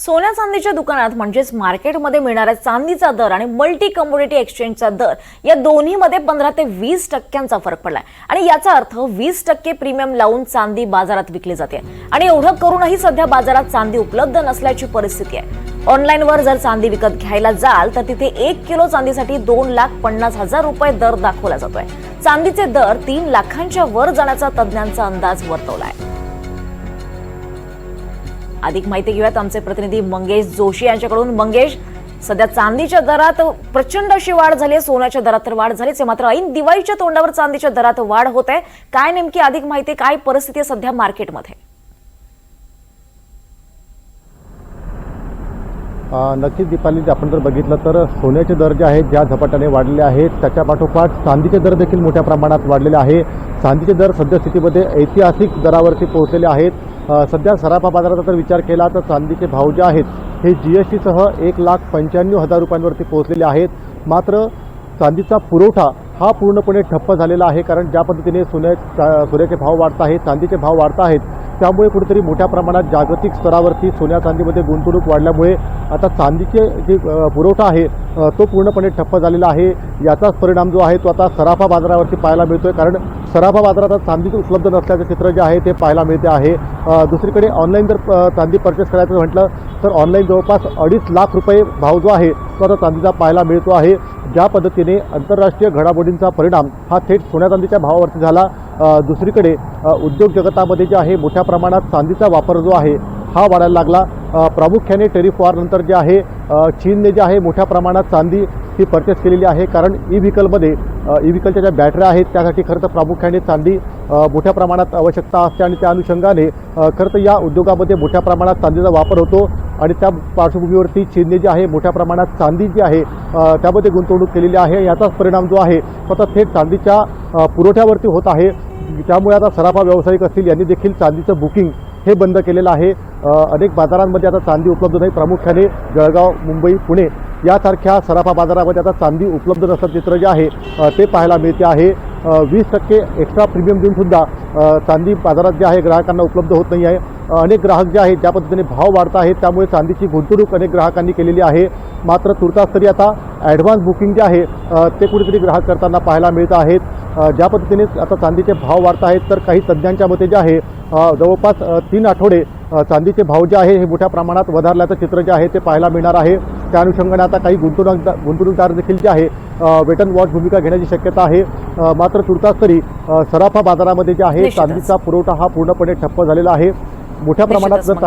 सोन्या चांदीच्या दुकानात म्हणजेच मार्केटमध्ये मिळणाऱ्या चांदीचा दर आणि मल्टी कमोडिटी एक्सचेंजचा दर या दोन्हीमध्ये 15 ते 20% फरक पडलाय आणि याचा अर्थ 20% प्रीमियम लावून चांदी बाजारात विकली जाते आणि एवढं करूनही सध्या बाजारात चांदी उपलब्ध नसल्याची परिस्थिती आहे। ऑनलाईनवर जर चांदी विकत घ्यायला जाल तर तिथे 1 किलो चांदीसाठी 2,50,000 रुपये दर दाखवला जातोय। चांदीचे दर 3 लाखांच्या वर जाण्याचा तज्ञांचा अंदाज वर्तवलाय। अधिक माहिती घेऊयात आमचे प्रतिनिधी मंगेश जोशी यांच्याकडून। मंगेश, सध्या चांदीच्या दरात प्रचंड अशी वाढ झाली आहे, सोन्याच्या दरात तर वाढ झालीच आहे, मात्र ऐन दिवाळीच्या तोंडावर चांदीच्या दरात वाढ होत आहे। काय नेमकी अधिक माहिती, काय परिस्थिती आहे सध्या मार्केटमध्ये? नक्कीच दीपाली, आपण जर बघितलं तर सोन्याचे दर जे आहेत ज्या झपाट्याने वाढलेले आहेत त्याच्या पाठोपाठ चांदीचे दर देखील मोठ्या प्रमाणात वाढलेले आहे। चांदीचे दर सद्यस्थितीमध्ये ऐतिहासिक दरावरती पोहोचलेले आहेत। सध्या सराफा बाजाराचा जर विचार केला तर चांदीचे भाव जे आहेत हे GST सह 1,95,000 रुपयांवरती पोहोचलेले आहेत। मात्र चांदीचा पुरवठा हा पूर्णपणे ठप्प झालेला आहे, कारण ज्या पद्धतीने सोन्याचे भाव वाढत आहेत, चांदीचे भाव वाढत आहेत, त्यामुळे कुठेतरी मोठ्या प्रमाणात जागतिक स्तरावरती सोन्या चांदीमध्ये गुंतवणूक वाढल्यामुळे आता चांदीचे जे पुरवठा आहे तो पूर्णपणे ठप्प झालेला आहे। याचाच परिणाम जो आहे तो आता सराफा बाजारावरती पाहायला मिळतोय, कारण सराफा बाजारात चांदी उपलब्ध नसल्याचं चित्र जे आहे ते पाहायला मिळते आहे। दुसरीकडे ऑनलाईन जर चांदी परचेस करायचं म्हटलं तर ऑनलाईन जवळपास 2.5 लाख रुपये भाव जो आहे तो आता चांदीचा पाहायला मिळतो आहे। ज्या पद्धतीने आंतरराष्ट्रीय घडामोडींचा परिणाम हा थेट सोन्या चांदीच्या भावावरती झाला। दुसरीकडे उद्योग जगतामध्ये जे आहे मोठ्या प्रमाणात चांदीचा वापर जो आहे हा वाढायला लागला। प्रामुख्याने टेरिफ वॉर नंतर जे आहे चीनने जे आहे मोठ्या प्रमाणात चांदी ही परचेस केलेली आहे, कारण ई व्हेकलच्या ज्या बॅटऱ्या आहेत त्यासाठी खरं तर प्रामुख्याने चांदी मोठ्या प्रमाणात आवश्यकता असते आणि त्या अनुषंगाने खरं तर या उद्योगामध्ये मोठ्या प्रमाणात चांदीचा वापर होतो आणि त्या पार्श्वभूमीवरती चीनने जे आहे मोठ्या प्रमाणात चांदी जी आहे त्यामध्ये गुंतवणूक केलेली आहे। याचाच परिणाम जो आहे तो आता थेट चांदीच्या पुरवठ्यावरती होत आहे। त्यामुळे आता सराफा व्यावसायिक असतील यांनी देखील चांदीचं बुकिंग हे बंद केलेलं आहे। अनेक बाजारांमध्ये आता चांदी उपलब्ध नाही, प्रामुख्याने जळगाव, मुंबई, पुणे यासारख्या सराफा बाजारामध्ये आता चांदी उपलब्ध नसल्याचं चित्र जे आहे ते पाहायला मिळते आहे। 20% एक्स्ट्रा प्रीमियम देऊन सुद्धा चांदी बाजारात जे आहे ग्राहकांना उपलब्ध होत नाही आहे। अनेक ग्राहक जे आहेत ज्या पद्धतीने भाव वाढत आहेत त्यामुळे चांदीची गुंतवणूक अनेक ग्राहकांनी केलेली आहे। मात्र तुर्तास तरी आता ॲडव्हान्स बुकिंग जे आहे ते कुठेतरी ग्राहक करताना पाहायला मिळत आहेत। ज्या पद्धतीने आता चांदीचे भाव वाढत आहेत तर काही तज्ज्ञांच्या मते जे आहे जवळपास 3 आठवडे चांदीचे भाव जे आहे हे मोठ्या प्रमाणात वधारल्याचं चित्र जे आहे ते पाहायला मिळणार आहे। त्या अनुषंगाने आता काही गुंतवणूकदार देखील जे आहे वेट अँड वॉच भूमिका घेण्याची शक्यता आहे। मात्र तुर्तास तरी सराफा बाजारामध्ये जे आहे चांदीचा पुरवठा हा पूर्णपणे ठप्प झालेला आहे। मोठ्या प्रमाणात जर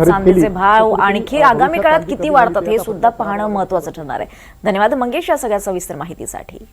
चांदीचे भाव आणखी आगामी काळात किती वाढतात हे सुद्धा पाहणं महत्त्वाचं ठरणार आहे। धन्यवाद मंगेश या सगळ्या सविस्तर माहितीसाठी।